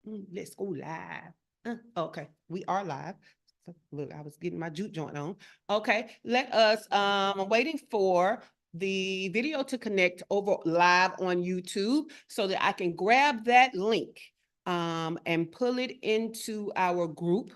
Let's go live. Okay, we are live. So, look, I was getting my juke joint on. Okay, let us, I'm waiting for the video to connect over live on YouTube so that I can grab that link and pull it into our group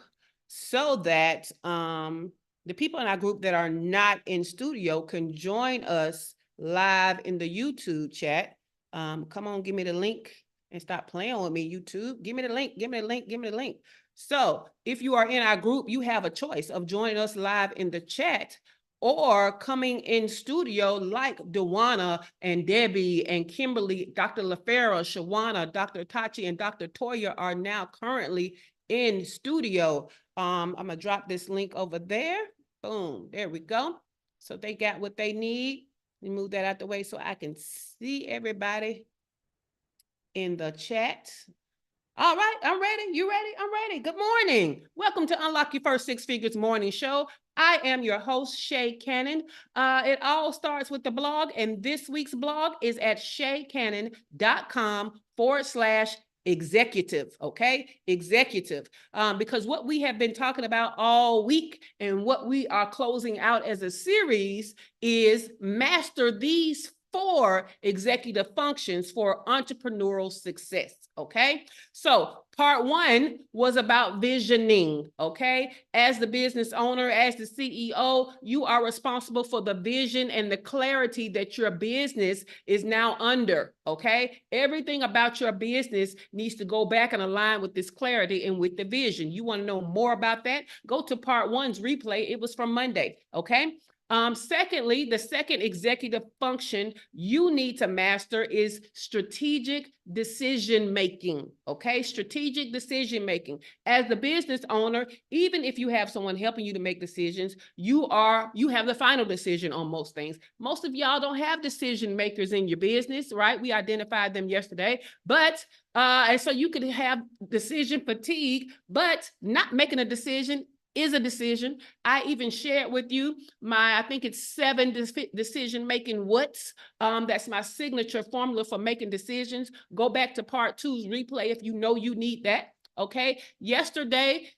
so that the people in our group that are not in studio can join us live in the YouTube chat. Come on, give me the link and stop playing with me, YouTube. Give me the link, give me the link, give me the link. So if you are in our group, you have a choice of joining us live in the chat or coming in studio like Dewana and Debbie and Kimberly, Dr. LaFera, Shawana, Dr. Tachi, and Dr. Toya are now currently in studio. I'm gonna drop this link over there. Boom, there we go. So they got what they need. Let me move that out the way so I can see everybody in the chat. All right, I'm ready. You ready? I'm ready. Good morning. Welcome to Unlock Your First Six Figures Morning Show. I am your host, Shay Cannon. It all starts with the blog, and this week's blog is at shaycannon.com/executive, okay? Executive. Because what we have been talking about all week and what we are closing out as a series is master these 4 executive functions for entrepreneurial success, okay? So part 1 was about visioning, okay? As the business owner, as the CEO, you are responsible for the vision and the clarity that your business is now under, okay? Everything about your business needs to go back and align with this clarity and with the vision. You want to know more about that? Go to part 1's replay. It was from Monday, okay? Secondly, the second executive function you need to master is strategic decision-making, okay? Strategic decision-making. As the business owner, even if you have someone helping you to make decisions, you have the final decision on most things. Most of y'all don't have decision makers in your business, right? We identified them yesterday, but and so you could have decision fatigue, but not making a decision is a decision. I even shared with you I think it's 7 decision-making what's. That's my signature formula for making decisions. Go back to part 2's replay if you know you need that. Okay. Yesterday,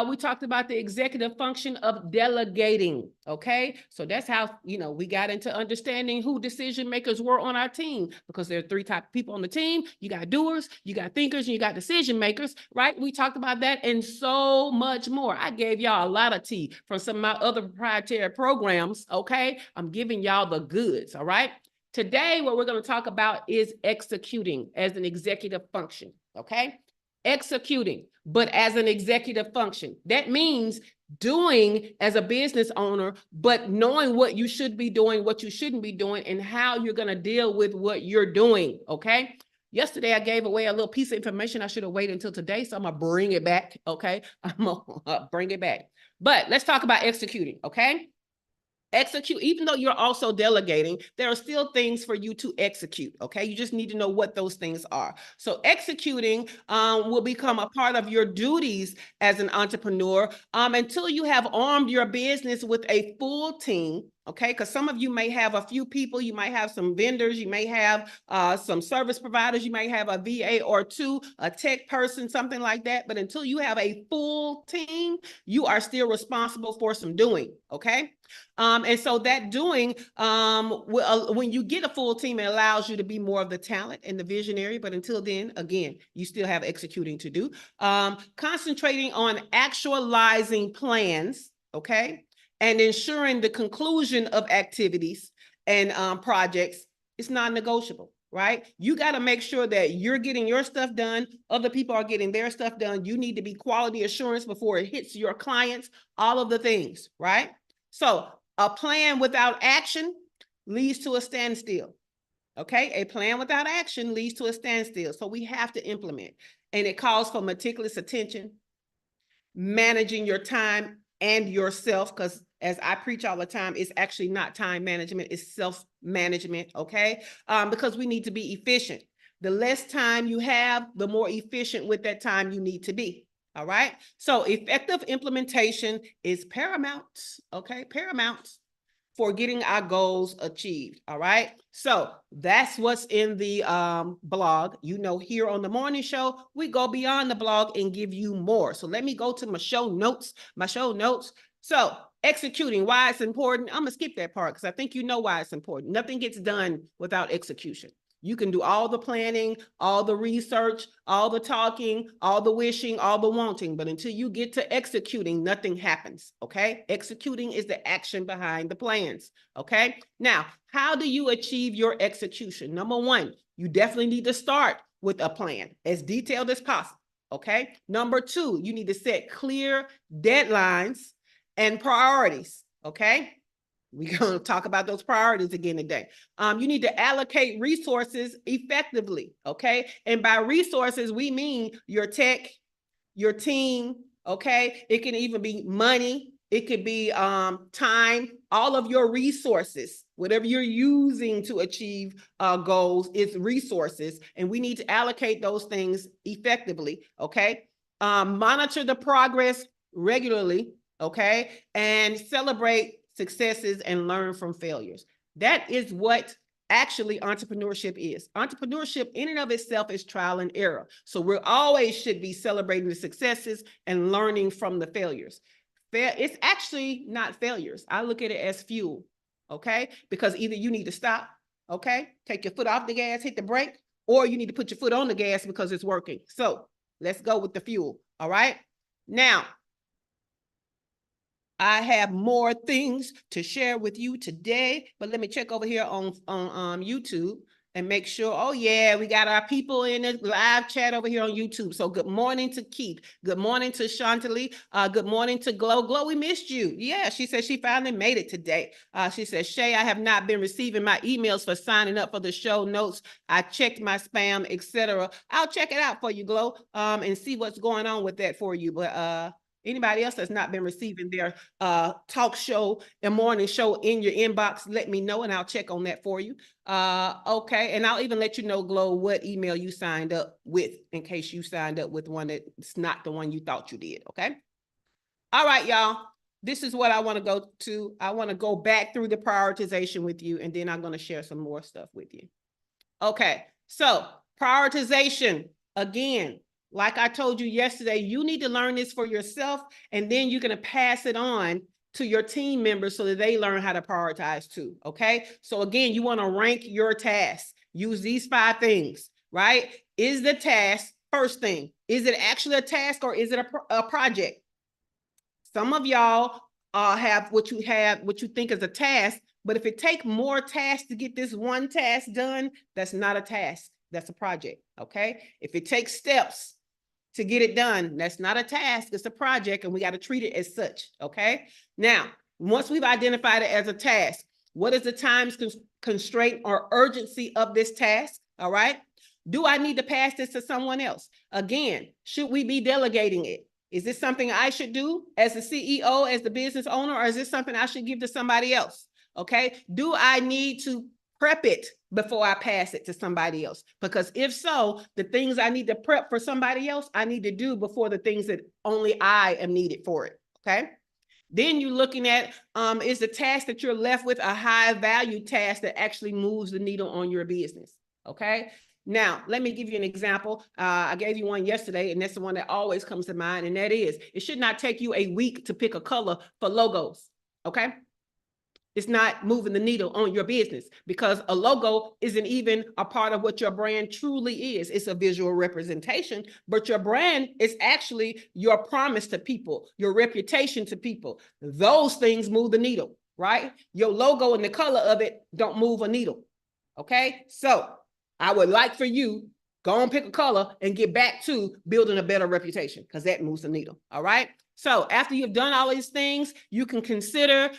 we talked about the executive function of delegating. Okay. So that's how, we got into understanding who decision makers were on our team, because there are 3 types of people on the team. You got doers, you got thinkers, and you got decision makers, right? We talked about that and so much more. I gave y'all a lot of tea from some of my other proprietary programs. Okay. I'm giving y'all the goods. All right. Today, what we're going to talk about is executing as an executive function. Okay. Executing, but as an executive function. That means doing as a business owner, but knowing what you should be doing, what you shouldn't be doing, and how you're going to deal with what you're doing, okay? Yesterday, I gave away a little piece of information. I should have waited until today, so I'm going to bring it back, okay? I'm going to bring it back. But let's talk about executing, okay? Execute, even though you're also delegating, there are still things for you to execute, okay? You just need to know what those things are. So executing will become a part of your duties as an entrepreneur until you have armed your business with a full team, okay? Because some of you may have a few people, you might have some vendors, you may have some service providers, you might have a VA or 2, a tech person, something like that. But until you have a full team, you are still responsible for some doing, okay? And so that doing, when you get a full team, it allows you to be more of the talent and the visionary. But until then, again, you still have executing to do. Concentrating on actualizing plans, okay, and ensuring the conclusion of activities and projects is non-negotiable. Right? You got to make sure that you're getting your stuff done. Other people are getting their stuff done. You need to be quality assurance before it hits your clients, all of the things, right? So a plan without action leads to a standstill. Okay, a plan without action leads to a standstill. So we have to implement, and it calls for meticulous attention, managing your time and yourself, because as I preach all the time, it's actually not time management, it's self-management, okay? Because we need to be efficient. The less time you have, the more efficient with that time you need to be. All right. So effective implementation is paramount. Okay. Paramount. for getting our goals achieved. All right. So that's what's in the blog. You know, here on the morning show, we go beyond the blog and give you more. So let me go to my show notes. So executing, why it's important. I'm going to skip that part because I think you know why it's important. Nothing gets done without execution. You can do all the planning, all the research, all the talking, all the wishing, all the wanting, but until you get to executing, nothing happens, okay? Executing is the action behind the plans, okay? Now, how do you achieve your execution? Number one, you definitely need to start with a plan, as detailed as possible, okay? Number two, you need to set clear deadlines and priorities, okay? We're going to talk about those priorities again today. You need to allocate resources effectively, okay? And by resources, we mean your tech, your team, okay? It can even be money. It could be time, all of your resources, whatever you're using to achieve goals is resources. And we need to allocate those things effectively, okay? Monitor the progress regularly, okay? And celebrate successes and learn from failures. That is what actually entrepreneurship is. Entrepreneurship in and of itself is trial and error. So we always should be celebrating the successes and learning from the failures. It's actually not failures. I look at it as fuel, okay? Because either you need to stop, okay? Take your foot off the gas, hit the brake, or you need to put your foot on the gas because it's working. So let's go with the fuel, all right? Now, I have more things to share with you today, but let me check over here on YouTube and make sure. Oh yeah, we got our people in the live chat over here on YouTube. So good morning to Keith. Good morning to Shantali. Good morning to Glow. Glow, we missed you. Yeah, she said she finally made it today. She said, Shay, I have not been receiving my emails for signing up for the show notes. I checked my spam, etc. I'll check it out for you, Glow, and see what's going on with that for you. But anybody else that's not been receiving their talk show and morning show in your inbox, let me know and I'll check on that for you. Okay, and I'll even let you know, Glow, what email you signed up with in case you signed up with one that's not the one you thought you did, okay? All right, y'all. This is what I want to go to. I want to go back through the prioritization with you, and then I'm going to share some more stuff with you. Okay, so prioritization, again, like I told you yesterday, you need to learn this for yourself, and then you're going to pass it on to your team members so that they learn how to prioritize too, okay? So again, you want to rank your tasks. Use these 5 things, right? Is the task, first thing, is it actually a task or is it a project? Some of y'all have what you think is a task, but if it takes more tasks to get this one task done, that's not a task, that's a project, okay? If it takes steps to get it done, that's not a task, it's a project, and we got to treat it as such, okay? Now, once we've identified it as a task, what is the time constraint or urgency of this task, all right? Do I need to pass this to someone else? Again, should we be delegating it? Is this something I should do as the CEO, as the business owner, or is this something I should give to somebody else? Okay, do I need to prep it before I pass it to somebody else? Because if so, the things I need to prep for somebody else, I need to do before the things that only I am needed for it, okay? Then you're looking at, is the task that you're left with a high value task that actually moves the needle on your business, okay? Now, let me give you an example. I gave you one yesterday, and that's the one that always comes to mind, and that is, it should not take you a week to pick a color for logos, okay? It's not moving the needle on your business because a logo isn't even a part of what your brand truly is. It's a visual representation, but your brand is actually your promise to people, your reputation to people. Those things move the needle, right? Your logo and the color of it don't move a needle, okay? So I would like for you, go and pick a color and get back to building a better reputation because that moves the needle, all right? So after you've done all these things, you can consider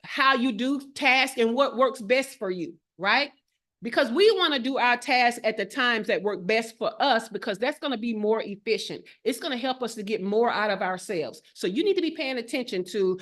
how you do tasks and what works best for you, right? Because we want to do our tasks at the times that work best for us because that's going to be more efficient. It's going to help us to get more out of ourselves. So you need to be paying attention to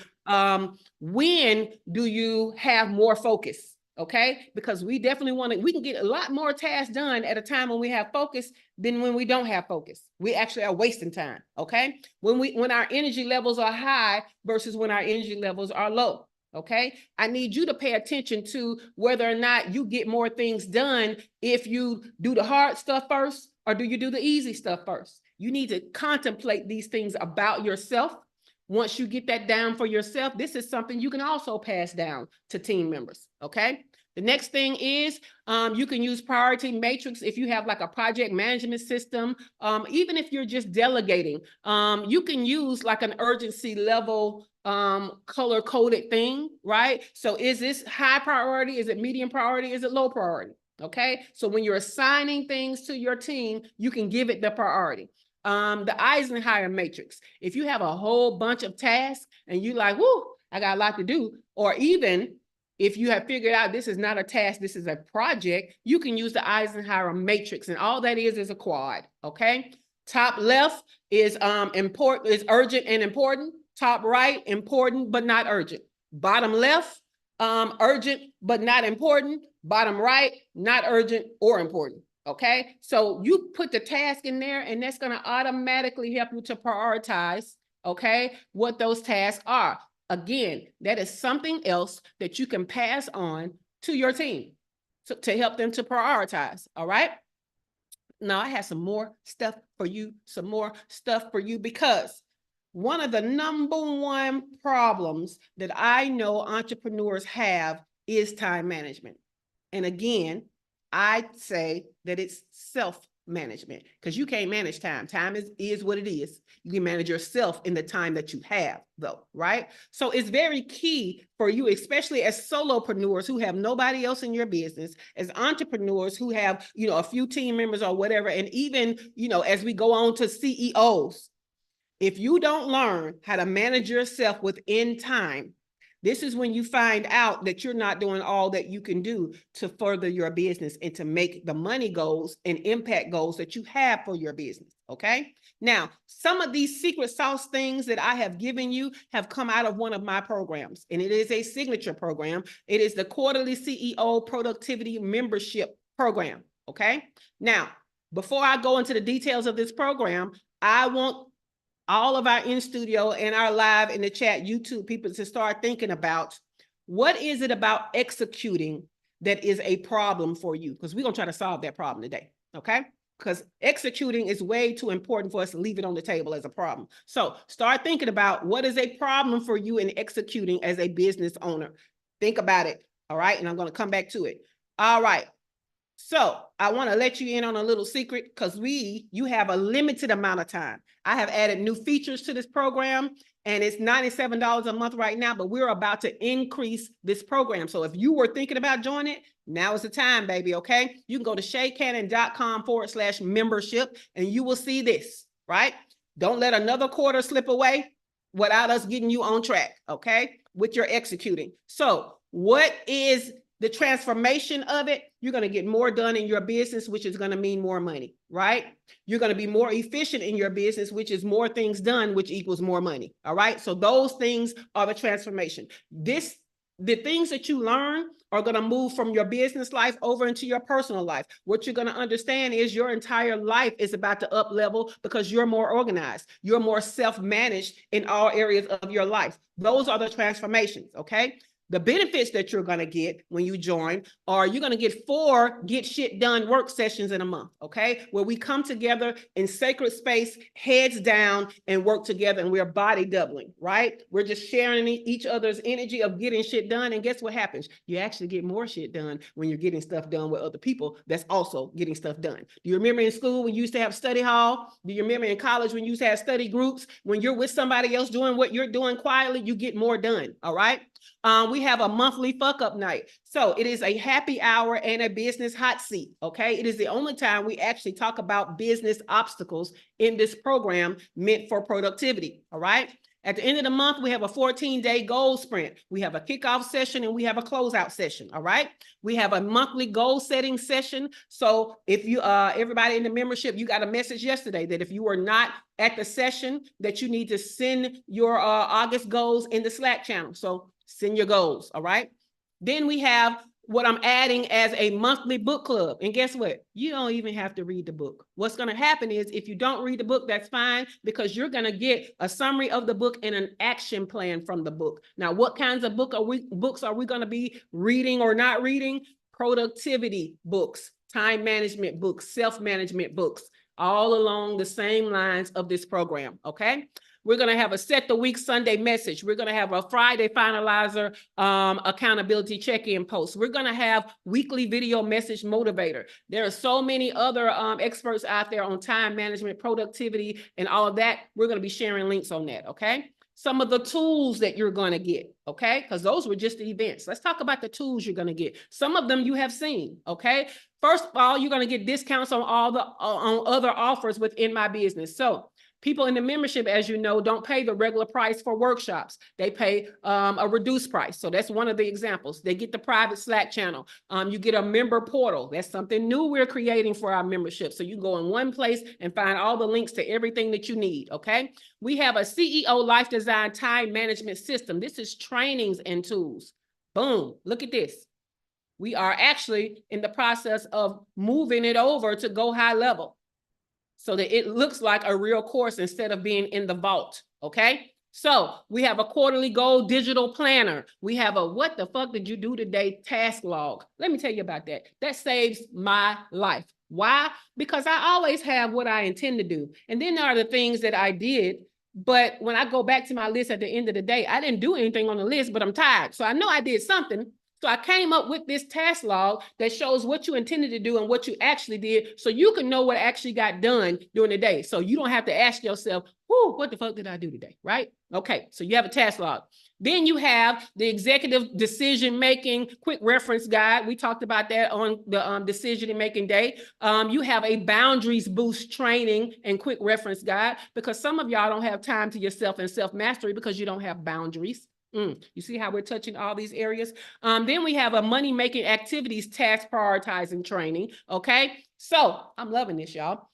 when do you have more focus, okay? Because we definitely we can get a lot more tasks done at a time when we have focus than when we don't have focus. We actually are wasting time, okay? When our energy levels are high versus when our energy levels are low. Okay, I need you to pay attention to whether or not you get more things done if you do the hard stuff first or do you do the easy stuff first. You need to contemplate these things about yourself. Once you get that down for yourself, this is something you can also pass down to team members. Okay. The next thing is you can use priority matrix if you have like a project management system. Even if you're just delegating, you can use like an urgency level color coded thing, right? So is this high priority? Is it medium priority? Is it low priority? Okay. So when you're assigning things to your team, you can give it the priority. The Eisenhower matrix. If you have a whole bunch of tasks and you like, whoo, I got a lot to do, or even if you have figured out this is not a task, this is a project, you can use the Eisenhower matrix, and all that is a quad. Okay. Top left is important, is urgent and important. Top right, important but not urgent. Bottom left, urgent but not important. Bottom right, not urgent or important. Okay, so you put the task in there and that's going to automatically help you to prioritize, okay, what those tasks are. Again, that is something else that you can pass on to your team to help them to prioritize. All right. Now I have some more stuff for you, because one of the number one problems that I know entrepreneurs have is time management. And again, I'd say that it's self-management, because you can't manage time. Time is what it is. You can manage yourself in the time that you have, though, right? So it's very key for you, especially as solopreneurs who have nobody else in your business, as entrepreneurs who have, a few team members or whatever, and even, as we go on to CEOs, if you don't learn how to manage yourself within time, this is when you find out that you're not doing all that you can do to further your business and to make the money goals and impact goals that you have for your business. Okay. Now, some of these secret sauce things that I have given you have come out of one of my programs, and it is a signature program. It is the quarterly CEO productivity membership program. Okay. Now, before I go into the details of this program, I want all of our in studio and our live in the chat YouTube people to start thinking about what is it about executing that is a problem for you, because we're going to try to solve that problem today. Okay. Because executing is way too important for us to leave it on the table as a problem. So start thinking about what is a problem for you in executing as a business owner. Think about it. All right. And I'm going to come back to it. All right. So I want to let you in on a little secret, because you have a limited amount of time. I have added new features to this program, and it's $97 a month right now, but we're about to increase this program. So if you were thinking about joining it, now is the time, baby. Okay. You can go to shaycannon.com/membership and you will see this, right? Don't let another quarter slip away without us getting you on track. Okay. With your executing. So what is the transformation of it? You're going to get more done in your business, which is going to mean more money, right? You're going to be more efficient in your business, which is more things done, which equals more money. All right. So those things are the transformation. The things that you learn are going to move from your business life over into your personal life. What you're going to understand is your entire life is about to up level because you're more organized. You're more self-managed in all areas of your life. Those are the transformations. Okay. The benefits that you're going to get when you join are you're going to get 4 get shit done work sessions in a month, okay? Where we come together in sacred space, heads down, and work together, and we're body doubling, right? We're just sharing each other's energy of getting shit done, and guess what happens? You actually get more shit done when you're getting stuff done with other people that's also getting stuff done. Do you remember in school when you used to have study hall? Do you remember in college when you used to have study groups? When you're with somebody else doing what you're doing quietly, you get more done, all right? We have a monthly fuck up night. So it is a happy hour and a business hot seat. Okay. It is the only time we actually talk about business obstacles in this program meant for productivity. All right. At the end of the month, we have a 14-day goal sprint. We have a kickoff session and we have a closeout session. All right. We have a monthly goal setting session. So if you, everybody in the membership, you got a message yesterday that if you were not at the session, that you need to send your August goals in the Slack channel. So send your goals. All right. Then we have what I'm adding as a monthly book club. And guess what? You don't even have to read the book. What's going to happen is if you don't read the book, that's fine, because you're going to get a summary of the book and an action plan from the book. Now, what kinds of books are we going to be reading or not reading? Productivity books, time management books, self-management books, all along the same lines of this program, okay? We're going to have a set the week Sunday message. We're going to have a Friday finalizer accountability check-in post. We're going to have weekly video message motivator. There are so many other experts out there on time management, productivity, and all of that. We're going to be sharing links on that, okay? Some of the tools that you're going to get, okay? Because those were just the events. Let's talk about the tools you're going to get. Some of them you have seen, okay? First of all, you're going to get discounts on all the on other offers within my business. So people in the membership, as you know, don't pay the regular price for workshops. They pay a reduced price. So that's one of the examples. They get the private Slack channel. You get a member portal. That's something new we're creating for our membership. So you go in one place and find all the links to everything that you need, okay? We have a CEO Life Design Time Management System. This is trainings and tools. Boom, look at this. We are actually in the process of moving it over to go high level, so that it looks like a real course instead of being in the vault, okay? So we have a quarterly goal digital planner. We have a what the fuck did you do today task log. Let me tell you about that. That saves my life. Why? Because I always have what I intend to do. And then there are the things that I did, but when I go back to my list at the end of the day, I didn't do anything on the list, but I'm tired. So I know I did something. So I came up with this task log that shows what you intended to do and what you actually did, so you can know what actually got done during the day. So you don't have to ask yourself, whoo, what the fuck did I do today, right? Okay, so you have a task log. Then you have the executive decision-making quick reference guide. We talked about that on the decision-making day. You have a boundaries boost training and quick reference guide, because some of y'all don't have time to yourself and self-mastery because you don't have boundaries. You see how we're touching all these areas? Then we have a money-making activities task prioritizing training, okay? So I'm loving this, y'all.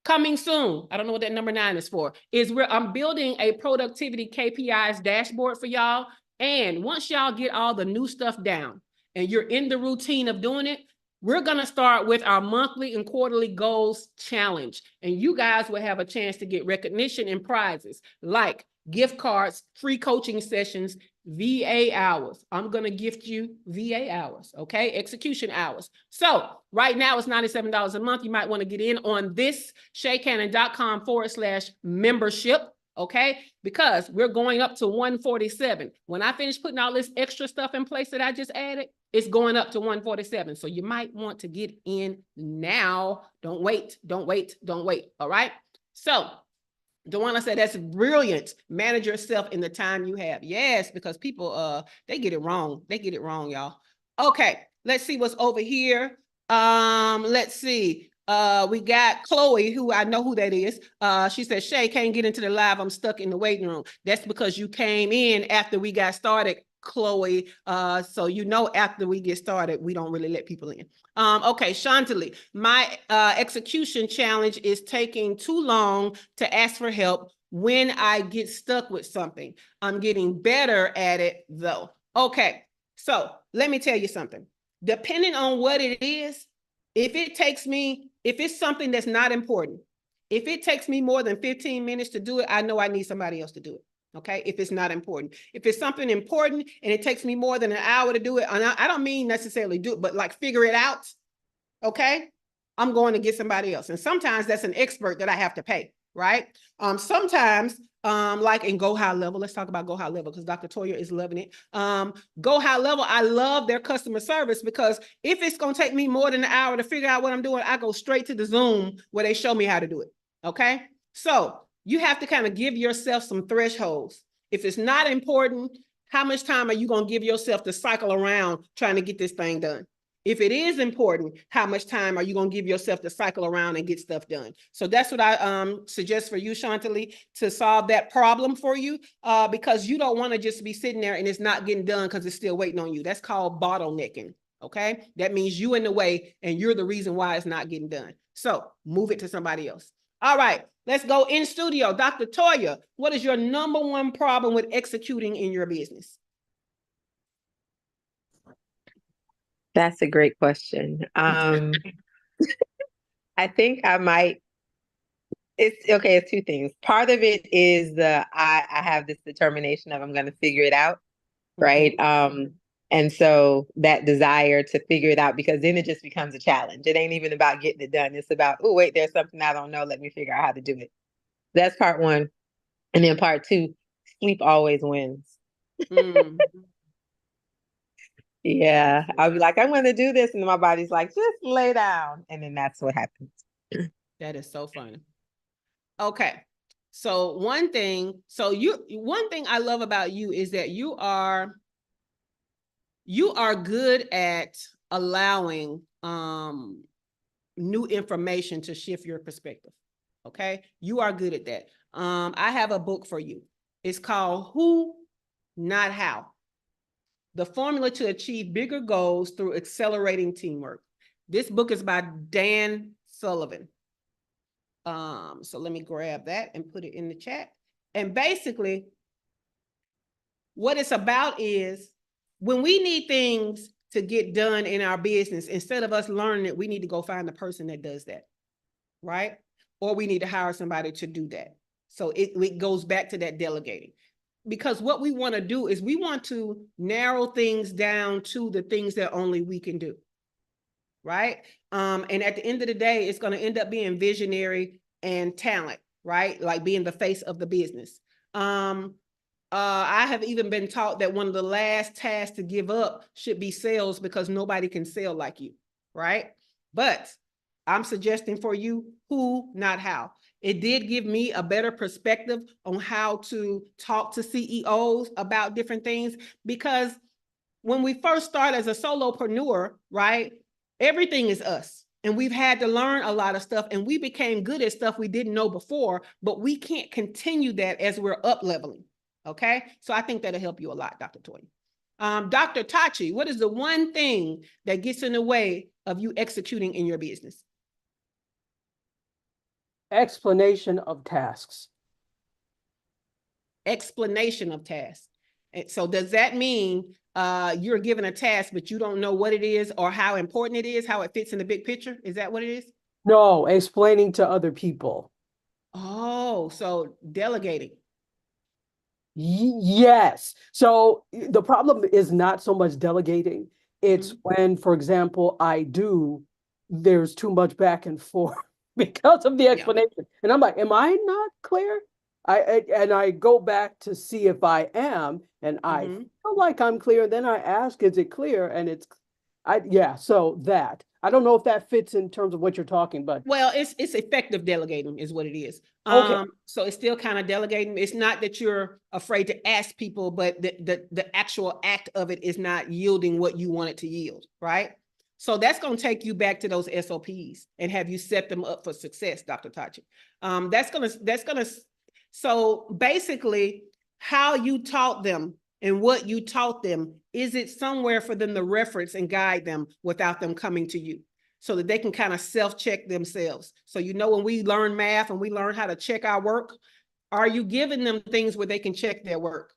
Coming soon, I don't know what that number 9 is for, is where I'm building a productivity KPIs dashboard for y'all. And once y'all get all the new stuff down and you're in the routine of doing it, we're going to start with our monthly and quarterly goals challenge. And you guys will have a chance to get recognition and prizes like gift cards, free coaching sessions, VA hours. I'm going to gift you VA hours, okay? Execution hours. So right now it's $97 a month. You might want to get in on this, shaycannon.com/membership, okay? Because we're going up to 147. When I finish putting all this extra stuff in place that I just added, it's going up to 147. So you might want to get in now. Don't wait, don't wait, don't wait, all right? So Dewana said, that's brilliant. Manage yourself in the time you have. Yes, because people, they get it wrong. They get it wrong, y'all. Okay, let's see what's over here. Let's see. We got Chloe, who I know who that is. She said, Shay, can't get into the live. I'm stuck in the waiting room. That's because you came in after we got started, Chloe. So you know, after we get started, we don't really let people in. Okay, Shantali, my execution challenge is taking too long to ask for help when I get stuck with something. I'm getting better at it though. Okay, so let me tell you something. Depending on what it is, if it's something that's not important, if it takes me more than 15 minutes to do it, I know I need somebody else to do it. Okay, if it's not important. If it's something important and it takes me more than an hour to do it, and I don't mean necessarily do it, but like figure it out, okay, I'm going to get somebody else. And sometimes that's an expert that I have to pay, right? Sometimes, like in Go High Level, let's talk about Go High Level because Dr. Toya is loving it. Go High Level, I love their customer service because if it's going to take me more than an hour to figure out what I'm doing, I go straight to the Zoom where they show me how to do it, okay? So you have to kind of give yourself some thresholds. If it's not important, how much time are you going to give yourself to cycle around trying to get this thing done? If it is important, how much time are you going to give yourself to cycle around and get stuff done? So that's what I suggest for you, Shantali, to solve that problem for you, because you don't want to just be sitting there and it's not getting done because it's still waiting on you. That's called bottlenecking, okay? That means you in the way and you're the reason why it's not getting done. So move it to somebody else. All right, let's go in studio. Dr. Toya, what is your #1 problem with executing in your business? That's a great question. I think I might. It's okay. It's two things. Part of it is I have this determination of I'm going to figure it out, right? Mhm. And so that desire to figure it out, because then it just becomes a challenge. It ain't even about getting it done. It's about, oh wait, there's something I don't know. Let me figure out how to do it. That's part one. And then part two, sleep always wins. Mm. Yeah, I'll be Absolutely. like, I'm going to do this, and my body's like, just lay down, and then that's what happens. That is so funny. Okay. So one thing I love about you is that you are good at allowing new information to shift your perspective. Okay? You are good at that. I have a book for you. It's called Who, Not How. The Formula to Achieve Bigger Goals Through Accelerating Teamwork. This book is by Dan Sullivan. So let me grab that and put it in the chat. And basically, what it's about is when we need things to get done in our business, instead of us learning it, we need to go find the person that does that, right? Or we need to hire somebody to do that. So it goes back to that delegating. Because what we want to do is we want to narrow things down to the things that only we can do, right? And at the end of the day, it's going to end up being visionary and talent, right? Like being the face of the business. I have even been taught that one of the last tasks to give up should be sales because nobody can sell like you, right? But I'm suggesting for you who, not how. It did give me a better perspective on how to talk to CEOs about different things because when we first start as a solopreneur, right, everything is us. And we've had to learn a lot of stuff and we became good at stuff we didn't know before, but we can't continue that as we're up leveling. Okay. So I think that'll help you a lot, Dr. Toy. Dr. Tachi, what is the one thing that gets in the way of you executing in your business? Explanation of tasks. Explanation of tasks. And so does that mean you're given a task, but you don't know what it is or how important it is, how it fits in the big picture? Is that what it is? No, explaining to other people. Oh, so delegating. Yes. So the problem is not so much delegating. It's Mhm. when, for example, there's too much back and forth because of the Yeah. explanation. And I'm like, am I not clear? And I go back to see if I am, and I Mhm. feel like I'm clear. Then I ask, is it clear? And yeah, so that. I don't know if that fits in terms of what you're talking, but Well, it's effective delegating is what it is. okay. So it's still kind of delegating. It's not that you're afraid to ask people, but the actual act of it is not yielding what you want it to yield, right? So that's going to take you back to those SOPs and have you set them up for success, Dr. Tachi. That's gonna. So basically, how you taught them and what you taught them, is it somewhere for them to reference and guide them without them coming to you? So that they can kind of self-check themselves. So, when we learn math and we learn how to check our work, are you giving them things where they can check their work?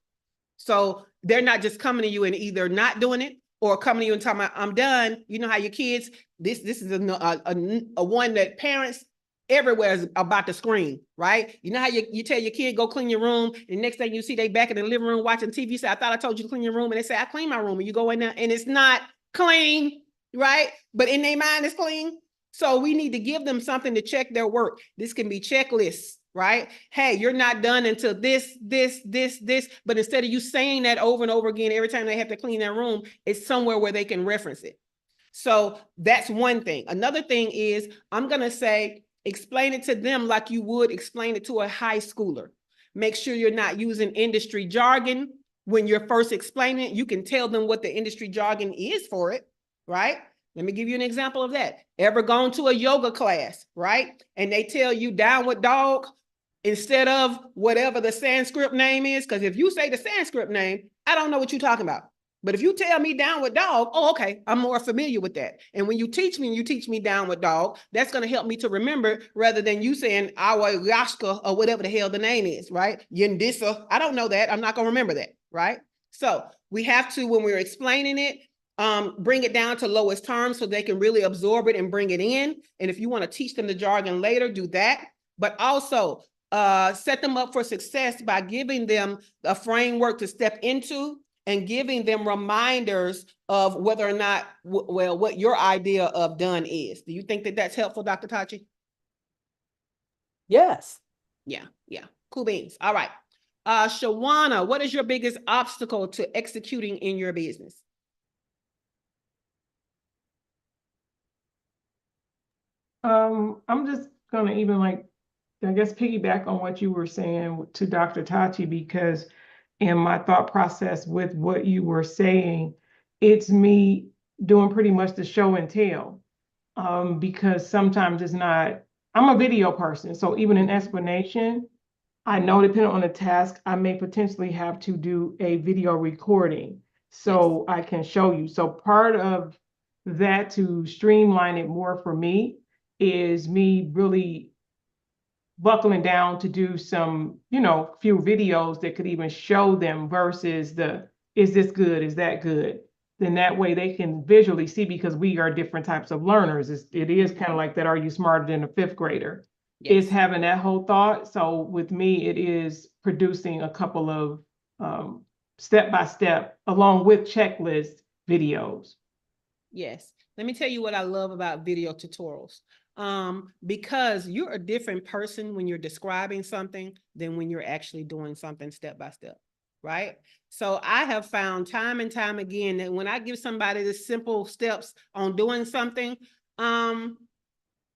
So they're not just coming to you and either not doing it or coming to you and talking about, I'm done. You know how your kids, this is a one that parents everywhere is about to scream, right? You know how you tell your kid, go clean your room. And next thing you see, they back in the living room watching TV. You say, I thought I told you to clean your room. And they say, I clean my room. And you go in there and it's not clean, right? But in their mind, it's clean. So we need to give them something to check their work. This can be checklists, right? Hey, you're not done until this. But instead of you saying that over and over again, every time they have to clean their room, it's somewhere where they can reference it. So that's one thing. Another thing is I'm going to say, explain it to them like you would explain it to a high schooler. Make sure you're not using industry jargon. When you're first explaining it, you can tell them what the industry jargon is for it, right? Let me give you an example of that. Ever gone to a yoga class, right? And they tell you downward dog instead of whatever the Sanskrit name is? Because if you say the Sanskrit name, I don't know what you're talking about. But if you tell me downward dog, oh, okay, I'm more familiar with that. And when you teach me downward dog, that's going to help me to remember rather than you saying our Yashka or whatever the hell the name is, right? Yindisa. I don't know that. I'm not going to remember that, right? So we have to, when we're explaining it, bring it down to lowest terms so they can really absorb it and bring it in. And if you want to teach them the jargon later, do that. But also set them up for success by giving them a framework to step into and giving them reminders of whether or not, well, what your idea of done is. Do you think that that's helpful, Dr. Tachi? Yes. Yeah, yeah. Cool beans. All right. Shawana, what is your biggest obstacle to executing in your business? I'm just gonna even like, I guess, piggyback on what you were saying to Dr. Tachi, because in my thought process with what you were saying, it's me doing pretty much the show and tell. Because sometimes it's not, I'm a video person, so even an explanation, I know depending on the task, I may potentially have to do a video recording so I can show you. So part of that to streamline it more for me is me really buckling down to do some, few videos that could even show them versus is this good? Is that good? Then that way they can visually see, because we are different types of learners. It is kind of like that, are you smarter than a fifth grader? Is having that whole thought. So with me, it is producing a couple of step-by-step along with checklist videos. Yes. Let me tell you what I love about video tutorials. Because you're a different person when you're describing something than when you're actually doing something step by step, right? So I have found time and time again that when I give somebody the simple steps on doing something,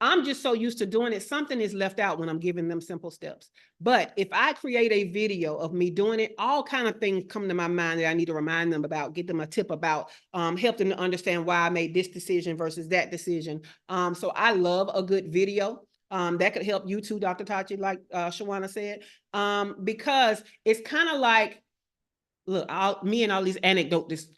I'm just so used to doing it. Something is left out when I'm giving them simple steps. But if I create a video of me doing it, all kind of things come to my mind that I need to remind them about, get them a tip about, help them to understand why I made this decision versus that decision. So I love a good video. That could help you too, Dr. Tachi, like Shawana said, because it's kind of like, look, me and all these anecdotes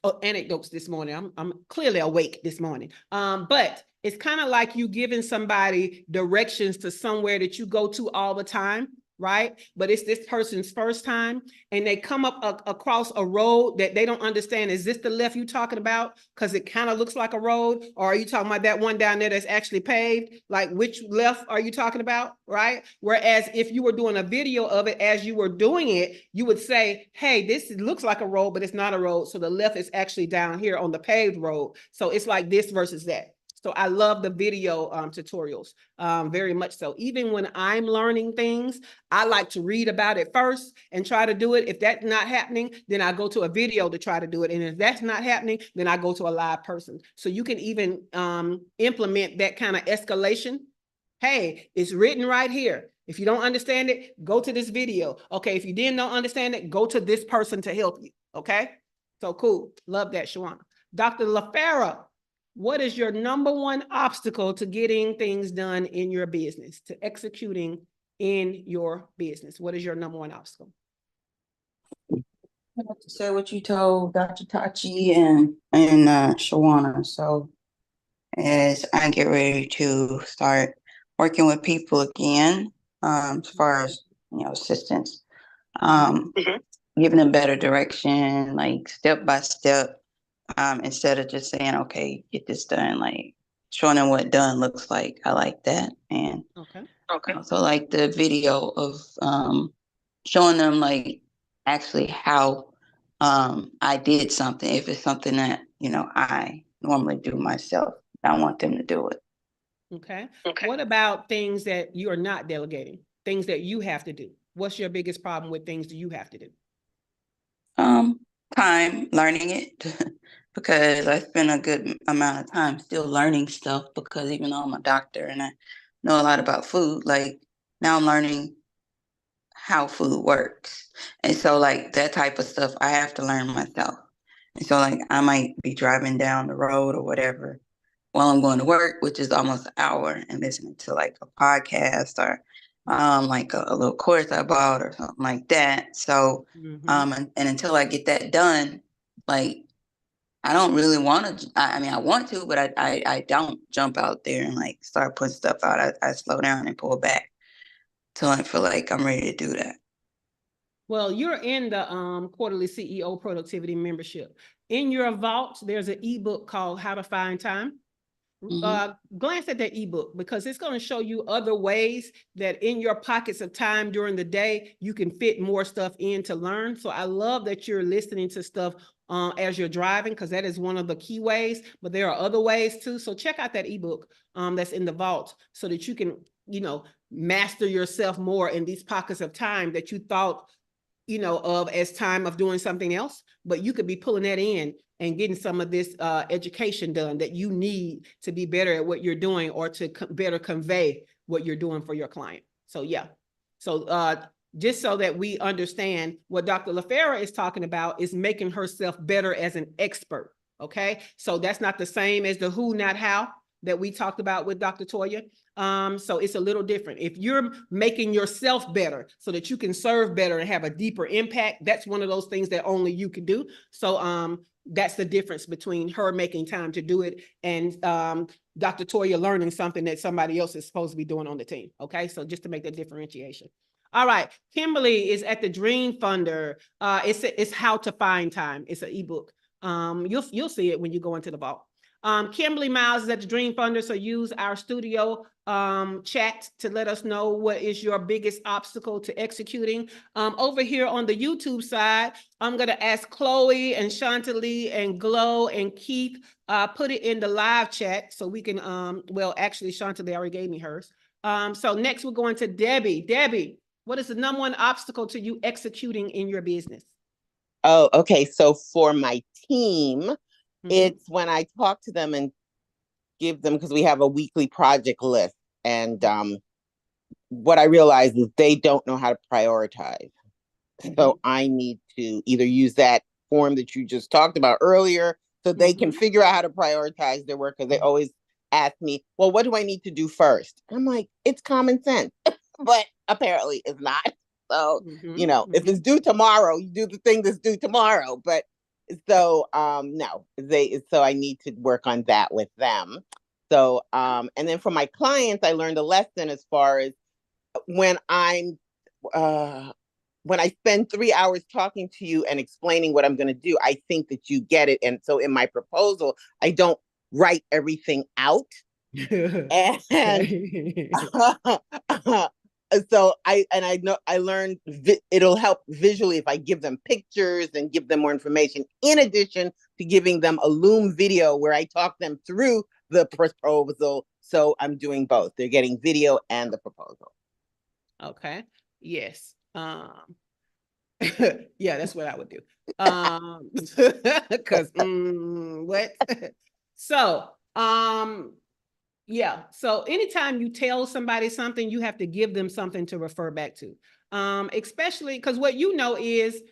this morning. I'm clearly awake this morning. But it's kind of like you giving somebody directions to somewhere that you go to all the time, right? But it's this person's first time, and they come up across a road that they don't understand. Is this the left you talking about? Because it kind of looks like a road, or are you talking about that one down there that's actually paved? Like, which left are you talking about, right? Whereas if you were doing a video of it as you were doing it, you would say, hey, this looks like a road, but it's not a road. So the left is actually down here on the paved road. So it's like this versus that. So I love the video tutorials very much so. Even when I'm learning things, I like to read about it first and try to do it. If that's not happening, then I go to a video to try to do it. And if that's not happening, then I go to a live person. So you can even implement that kind of escalation. Hey, it's written right here. If you don't understand it, go to this video. Okay, if you didn't understand it, go to this person to help you. Okay, so cool. Love that, Shawana. Dr. LaFera, what is your number one obstacle to getting things done in your business, to executing in your business? What is your number one obstacle? I have to say what you told Dr. Tachi and Shawana. So as I get ready to start working with people again, as far as assistance, giving them better direction, like step by step. Instead of just saying, okay, get this done, like showing them what done looks like. I like that. And also like the video of showing them like actually how I did something. If it's something that, I normally do myself, I want them to do it. Okay. What about things that you are not delegating, things that you have to do? What's your biggest problem with things that you have to do? Time learning it. Because I spend a good amount of time still learning stuff, because even though I'm a doctor and I know a lot about food, like now I'm learning how food works. And so like that type of stuff I have to learn myself. And so like I might be driving down the road or whatever while I'm going to work, which is almost an hour, and listening to like a podcast or like a little course I bought or something like that. So and until I get that done, like I don't really want to. I mean, I want to, but I don't jump out there and like start putting stuff out. I slow down and pull back till I feel like I'm ready to do that. Well, you're in the quarterly CEO productivity membership. in your vault, there's an ebook called How to Find Time. Glance at that ebook because it's going to show you other ways that in your pockets of time during the day, you can fit more stuff in to learn. So I love that you're listening to stuff as you're driving, because that is one of the key ways, but there are other ways too. So check out that ebook that's in the vault so that you can, master yourself more in these pockets of time that you thought, of as time of doing something else, but you could be pulling that in and getting some of this education done that you need to be better at what you're doing or to better convey what you're doing for your client. So yeah. So just so that we understand what Dr. LaFera is talking about is making herself better as an expert. Okay. So that's not the same as the who, not how that we talked about with Dr. Toya. So it's a little different. If you're making yourself better so that you can serve better and have a deeper impact, that's one of those things that only you can do. So that's the difference between her making time to do it and Dr. Toya learning something that somebody else is supposed to be doing on the team. Okay, so just to make that differentiation. All right, Kimberly is at the Dream Funder. It's How to Find Time. It's an ebook. You'll see it when you go into the vault. Kimberly Miles is at the Dream Funder, so use our studio chat to let us know what is your biggest obstacle to executing. Over here on the YouTube side, I'm going to ask Chloe and Chantalee and Glow and Keith, put it in the live chat so we can, well, actually, Chantalee already gave me hers. So next we're going to Debbie. Debbie, what is the number one obstacle to you executing in your business? Oh, okay. So for my team, it's when I talk to them and give them, because we have a weekly project list. And what I realize is they don't know how to prioritize. So I need to either use that form that you just talked about earlier so they can figure out how to prioritize their work, because they always ask me, well, what do I need to do first? I'm like, it's common sense, but apparently it's not. So, if it's due tomorrow, you do the thing that's due tomorrow. But so no, so I need to work on that with them. So and then for my clients, I learned a lesson as far as when I spend 3 hours talking to you and explaining what I'm going to do, I think that you get it. And so in my proposal, I don't write everything out. And so I learned it'll help visually if I give them pictures and give them more information, in addition to giving them a Loom video where I talk them through the proposal. So I'm doing both. They're getting video and the proposal. Okay. Yes. Yeah, that's what I would do. Because what? So yeah. So anytime you tell somebody something, you have to give them something to refer back to. Especially because what is,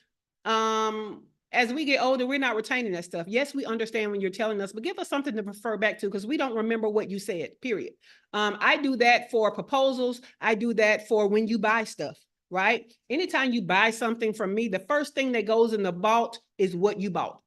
as we get older, we're not retaining that stuff. Yes, we understand when you're telling us, but give us something to refer back to, because we don't remember what you said, period. I do that for proposals. I do that for when you buy stuff, right? Anytime you buy something from me, the first thing that goes in the vault is what you bought,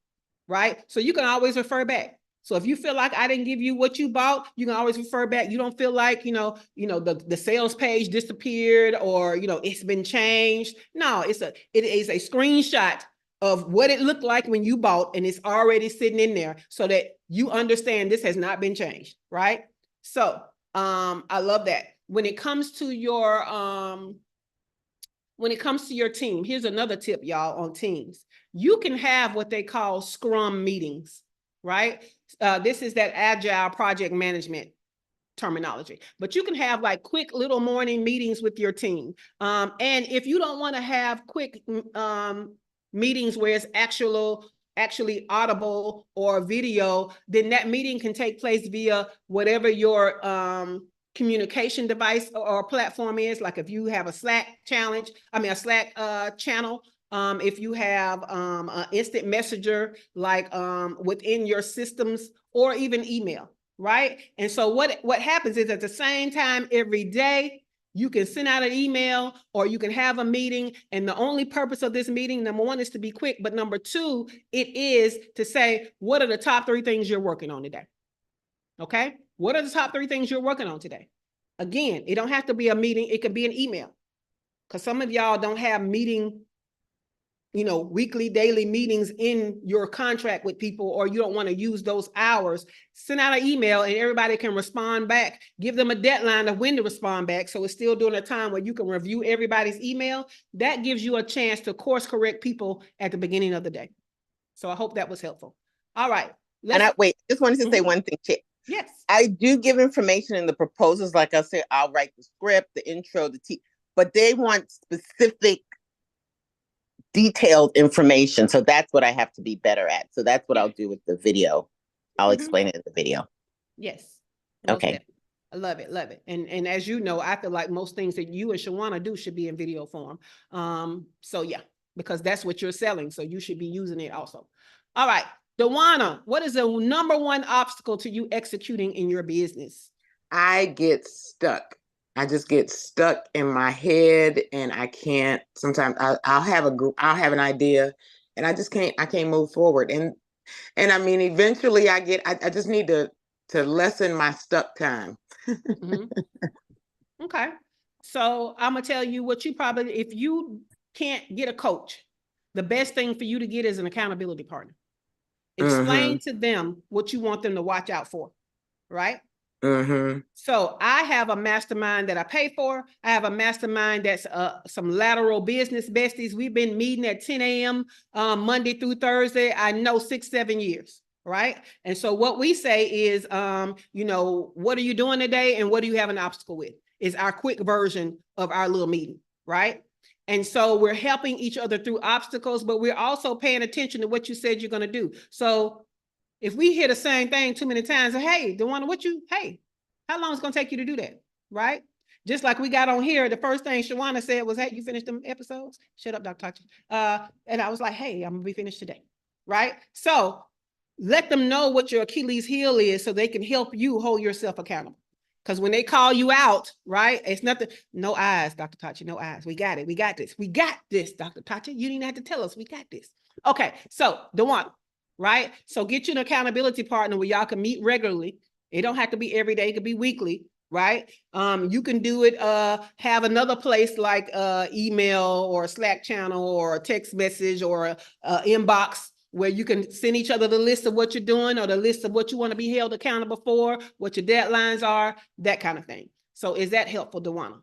right? So you can always refer back. So if you feel like I didn't give you what you bought, you can always refer back. You don't feel like, the sales page disappeared or, it's been changed. No, it is a screenshot of what it looked like when you bought, and it's already sitting in there so that you understand this has not been changed, right? So I love that. When it comes to your team, here's another tip, y'all, on teams. You can have what they call Scrum meetings, right? This is that agile project management terminology, but you can have like quick little morning meetings with your team. And if you don't want to have quick meetings where it's actually audible or video, then that meeting can take place via whatever your communication device or platform is. Like if you have a Slack channel, if you have an instant messenger, like within your systems, or even email, right? And so what happens is, at the same time every day, you can send out an email or you can have a meeting. And the only purpose of this meeting, number one, is to be quick. But number two, it is to say, what are the top 3 things you're working on today? Okay. What are the top 3 things you're working on today? Again, it don't have to be a meeting. It could be an email, because some of y'all don't have meeting weekly, daily meetings in your contract with people, or you don't want to use those hours, send out an email and everybody can respond back. Give them a deadline of when to respond back. So it's still during a time where you can review everybody's email. That gives you a chance to course correct people at the beginning of the day. So I hope that was helpful. All right. Wait, just wanted to say one thing, Chick. Yes. I do give information in the proposals. Like I said, I'll write the script, the intro, but they want specific detailed information. So that's what I have to be better at. So that's what I'll do with the video. I'll explain it in the video. Yes. Okay. Definitely. I love it. Love it. And as you know, I feel like most things that you and Shawana do should be in video form. So yeah, because that's what you're selling. So you should be using it also. All right. Dawana, what is the number one obstacle to you executing in your business? I get stuck. I just get stuck in my head, and I can't. Sometimes I'll have an idea, and I can't move forward. And I mean, eventually, I just need to lessen my stuck time. Okay, so I'm gonna tell you what you probably, if you can't get a coach, the best thing for you to get is an accountability partner. Explain to them what you want them to watch out for, right? So I have a mastermind that I pay for. I have a mastermind that's some lateral business besties. We've been meeting at 10 a.m. Monday through Thursday. I know 6-7 years, right? And so what we say is, what are you doing today and what do you have an obstacle with? Is our quick version of our little meeting, right? And so we're helping each other through obstacles, but we're also paying attention to what you said you're going to do. So if we hear the same thing too many times, hey, Dawana, how long is it going to take you to do that? Right? Just like we got on here, the first thing Shawana said was, hey, you finished them episodes? Shut up, Dr. Tachi. And I was like, hey, I'm going to be finished today. Right? So let them know what your Achilles heel is so they can help you hold yourself accountable. Because when they call you out, right, it's nothing, no eyes, Dr. Tachi, no eyes. We got it. We got this. We got this, Dr. Tachi. You didn't have to tell us. We got this. Okay, so Dawana, right? So get you an accountability partner where y'all can meet regularly. It don't have to be every day. It could be weekly, right? You can do it, have another place like email or a Slack channel or a text message or a inbox where you can send each other the list of what you're doing or the list of what you want to be held accountable for, what your deadlines are, that kind of thing. So is that helpful, Dawana?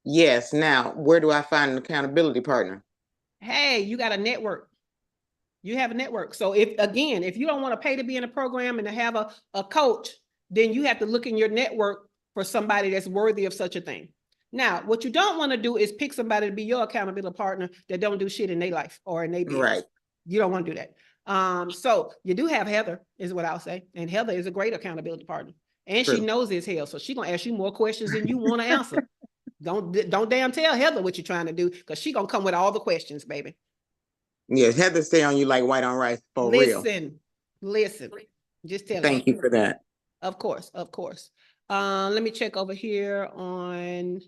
Yes. Now, where do I find an accountability partner? Hey, you got a network. You have a network. So if you don't want to pay to be in a program and to have a coach, then you have to look in your network for somebody that's worthy of such a thing. Now, what you don't want to do is pick somebody to be your accountability partner that don't do shit in their life or in their business. Right. You don't want to do that. So you do have Heather, is what I'll say. And Heather is a great accountability partner. And True. she knows as hell. So she's going to ask you more questions than you want to answer. Don't damn tell Heather what you're trying to do, because she's going to come with all the questions, baby. Yes, Heather stay on you like white on rice for real. Listen. Just tell her. Thank you for that. Of course. Let me check over here on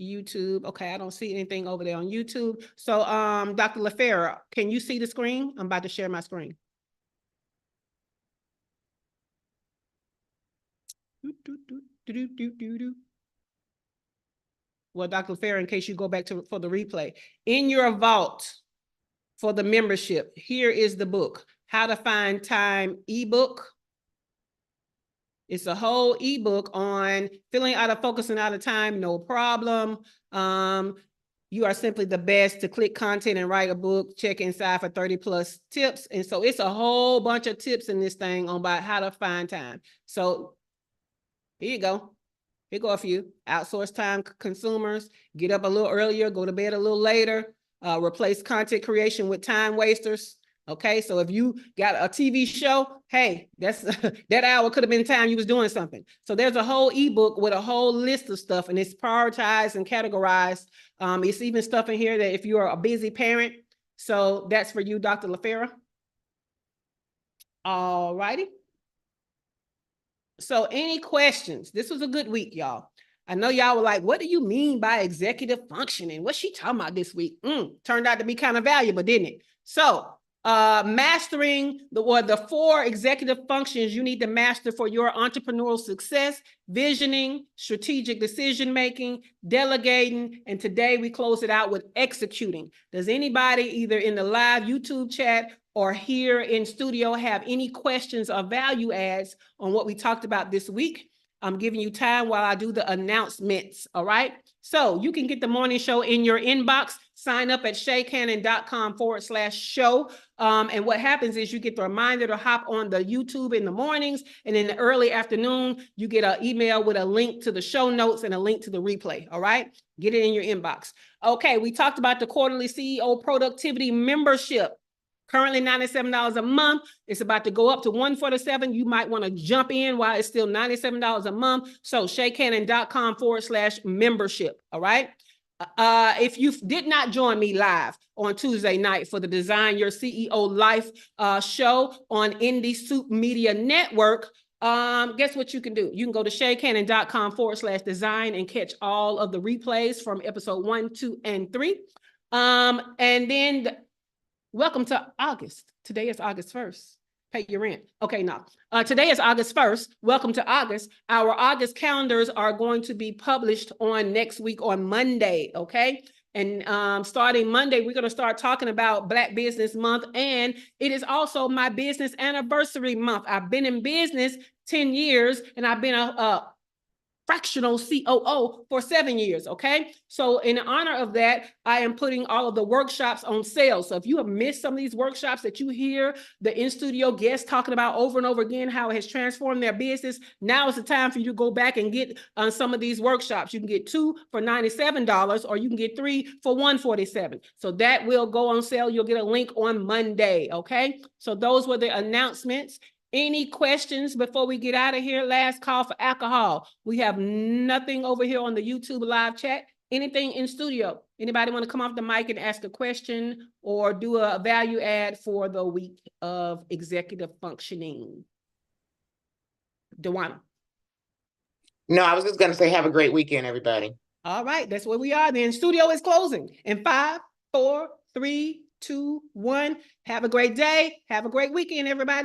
YouTube. Okay, I don't see anything over there on YouTube. So, Dr. LaFera, can you see the screen? I'm about to share my screen. Well, Dr. LaFera, in case you go back for the replay, in your vault for the membership, here is the book, How to Find Time ebook. It's a whole ebook on feeling out of focus and out of time, no problem. You are simply the best to click content and write a book. Check inside for 30+ tips. And so it's a whole bunch of tips in this thing on about how to find time. So here you go. Here go a few. Outsource time consumers, get up a little earlier, go to bed a little later, replace content creation with time wasters. Okay, so if you got a TV show, hey, that's that hour could have been time you was doing something. So there's a whole ebook with a whole list of stuff, and it's prioritized and categorized. It's even stuff in here that if you are a busy parent, so that's for you, Dr. LaFera. All righty. So any questions? This was a good week, y'all. I know y'all were like, what do you mean by executive functioning? What's she talking about this week? Turned out to be kind of valuable, didn't it? So mastering the 4 executive functions you need to master for your entrepreneurial success: visioning, strategic decision-making, delegating, and today we close it out with executing. Does anybody either in the live YouTube chat or here in studio have any questions or value adds on what we talked about this week? I'm giving you time while I do the announcements, all right? So you can get the morning show in your inbox. Sign up at shaycannon.com/show. And what happens is you get the reminder to hop on the YouTube in the mornings, and in the early afternoon, you get an email with a link to the show notes and a link to the replay, all right? Get it in your inbox. Okay, we talked about the quarterly CEO productivity membership. Currently $97 a month. It's about to go up to $147. You might want to jump in while it's still $97 a month. So shaycannon.com/membership. All right. If you did not join me live on Tuesday night for the Design Your CEO Life show on Indie Soup Media Network, guess what you can do? You can go to shaycannon.com/design and catch all of the replays from episode 1, 2, and 3. And then welcome to August. Today is August 1st. Pay your rent. Okay, no. Today is August 1st. Welcome to August. Our August calendars are going to be published on next week on Monday, okay? And starting Monday, we're going to start talking about Black Business Month, and it is also my business anniversary month. I've been in business 10 years, and I've been a fractional COO for 7 years, okay? So in honor of that, I am putting all of the workshops on sale. So if you have missed some of these workshops that you hear the in-studio guests talking about over and over again, how it has transformed their business, now is the time for you to go back and get some of these workshops. You can get 2 for $97, or you can get 3 for $147. So that will go on sale. You'll get a link on Monday, okay? So those were the announcements. Any questions before we get out of here? Last call for alcohol. We have nothing over here on the YouTube live chat. Anything in studio? Anybody want to come off the mic and ask a question or do a value add for the week of executive functioning? Dewana. No, I was just going to say, have a great weekend, everybody. All right, that's where we are then. Studio is closing in 5, 4, 3, 2, 1. Have a great day. Have a great weekend, everybody.